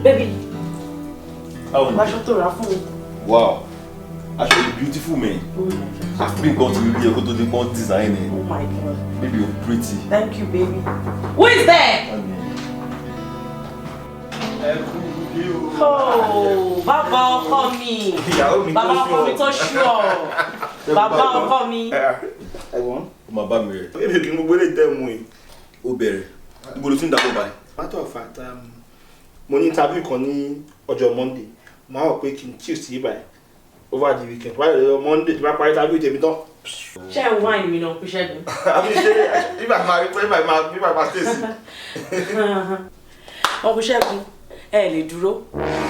Baby. How are you? Wow. Actually, beautiful man. Oh my God. I've been going to India to do the design. Oh my God. Baby, you're pretty. Thank you, baby. Who is there? Oh, Baba ọkọ mi. Baba ọkọ mi tó sure. Baba ọkọ mi. Ẹ̀wọ̀n. O ma bá mi rẹ̀. Ebi kí n gbogbo lè tẹ́ mu yìí. Ó bẹ̀rẹ̀. Ibo ló ti ń dàgbò báyìí. Matter of fact, mo ní interview kan ní ọjọ́ Monday. Mo á wọ̀ pé kí n chill sí báyìí over the weekend. Wáyé lọ́jọ́ Monday tí bá parí interview tèmi tán. Ṣé ẹ̀ ń wáìnì mi náà, Ṣẹ́gun? Àbí ṣe ibà máa stay sí. Ọkùnrin Ṣẹ́gun. Ẹ lè dúró.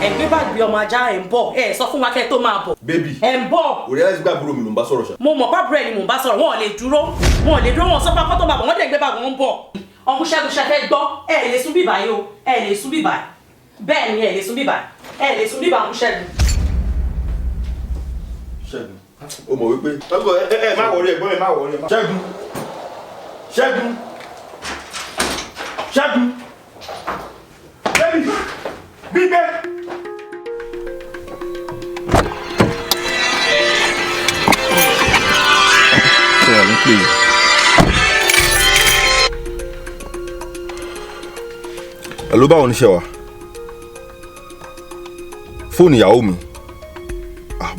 Ẹ gbé báàgì ọmọ ajá ẹ ń bọ̀. Ẹ sọ fún wa kẹ́ tó máa bọ̀. Baby. Ẹ ń bọ̀. O realize gba bro mi ló ń bá sọ̀rọ̀ ṣá. Mo mọ̀ pa bro ni mo ń bá sọ̀rọ̀. Wọ́n lè dúró. Wọ́n sọ pa kó tó máa bọ̀. Wọ́n dẹ̀ gbé báàgì wọn ń bọ̀. Ọkùnrin Ṣẹ́gun ṣe fẹ́ gbọ́. Ẹ lè sún bíbá yìí o. Ẹ lè sún bíbá. Bẹ́ẹ̀ ni ẹ lè sún bíbá. Ẹ lè sún bíbá ọkùnrin Ṣẹ́gun. Ṣẹ́gun. O mọ̀ wípé. Ọgọ ẹ má wọrí ẹ̀gbọ́n ẹ má wọrí ẹ má. Ṣẹ́gun. Ṣẹ́gun. Ṣẹ́gun. Baby. Gbígbé. Ṣé wà ní pè é? Hello, báwo ni ṣe wà? Fóònù ìyàwó mi.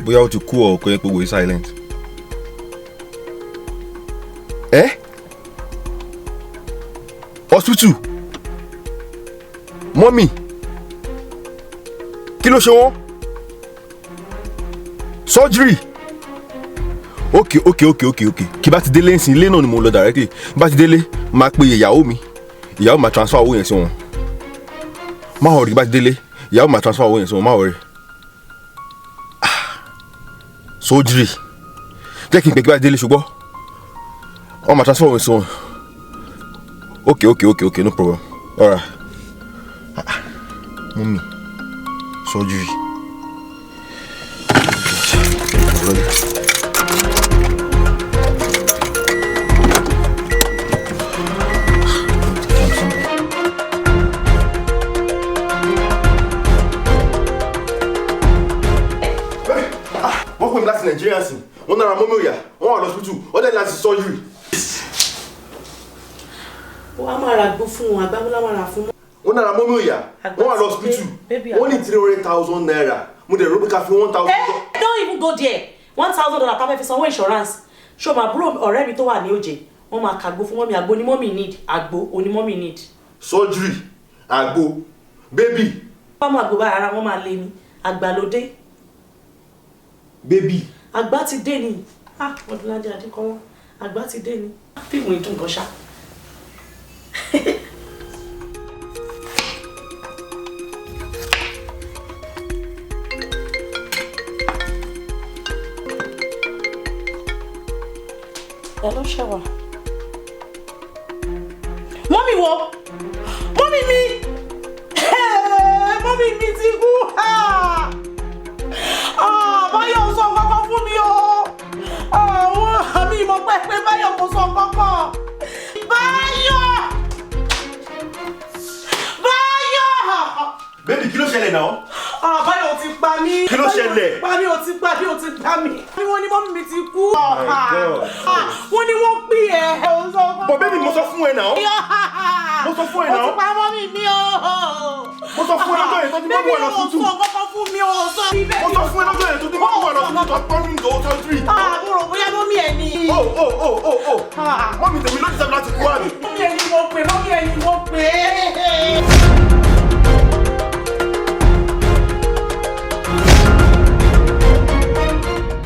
Bóyá ó ti kú ọ kò yẹ pé wòye silent. Hospital. Mọ́mì. Kí ló ṣe wọ́n? Surgery. Okay. Kí bá ti délé ńsìn ilé náà ni mo lọ directly. Bá ti délé, máa pe ìyàwó mi. Ìyàwó máa transfer owó yẹn sí wọn. Má worry, bá ti délé, ìyàwó máa transfer owó yẹn sí wọn, má worry. Surgery. Jẹ́ kí n pè kí bá ti délé ṣùgbọ́n. Wọ́n máa transfer owó yẹn sí wọn. Okay, no problem. Alright. Mommy. Surgery. Wọ́n pè mí láti Nàìjíríà sí. Wọ́n nára mọ́mí òyà. Wọ́n wà lọ́sítútù. Wọ́n dẹ̀ láti surgery. Wọ́n á máa ra gbó fún wọn, àgbámúlá máa ra fún wọn. Wọ́n nára mọ́mí òyà. Wọ́n wà lọ́sítútù. Wọ́n ní 300,000 naira. Mo dẹ̀ rò pé ká fi 1,000. Don't even go there. $1,000 tá fẹ́ fi sanwó insurance. Ṣé o máa búrò ọ̀rẹ́ mi tó wà ní òjè? Wọ́n máa kàgbó fún mọ́mí. Àgbo ni mọ́mí need. Àgbo oní mọ́mí need. Surgery. Àgbo. Baby. Wọ́n máa gbó báyìí ara wọn máa lé ní. Àgbàlódé. Baby. Àgbà ti dé ni. Ọdúnládé Adékọ́lá. Àgbà ti dé ni. Fíìmù ìdùn kan ṣá. Hello, Shawa. Mommy wo? Mommy mi! Mommy mi ti kú! Báyọ̀ sọ kankan fún mi o! Àmì ìmọ̀ pé Báyọ̀ kò sọ kankan! Báyọ̀! Baby, kí ló ṣẹlẹ̀ náà? Báyọ̀ ti pa mí! Kí ló ṣẹlẹ̀? Báyọ̀ ti pa mí! Wọ́n ní mọ́mí mi ti kú! God. Wọ́n ní wọ́n pín ẹ̀ But baby, mo sọ fún ẹ náà. Mo sọ fún ẹ náà. Ó ti pa mọ́mí mi o! Mo sọ fún ẹ lọ́jọ́ yẹn tó ti mọ́ mú ẹ lọ tútù. Bébí, o sọ kọ́kọ́ fún mi o! Mo sọ fún ẹ lọ́jọ́ yẹn tó ti mọ́ mú ẹ lọ tútù tó pọ́n ní ìdòwò surgery. Mo rò bóyá mọ́mí ẹ̀ ni. Mọ́mí tèmi ló ti sẹ́mi láti kú àmì. Mọ́mí ẹ̀ ni mo pè.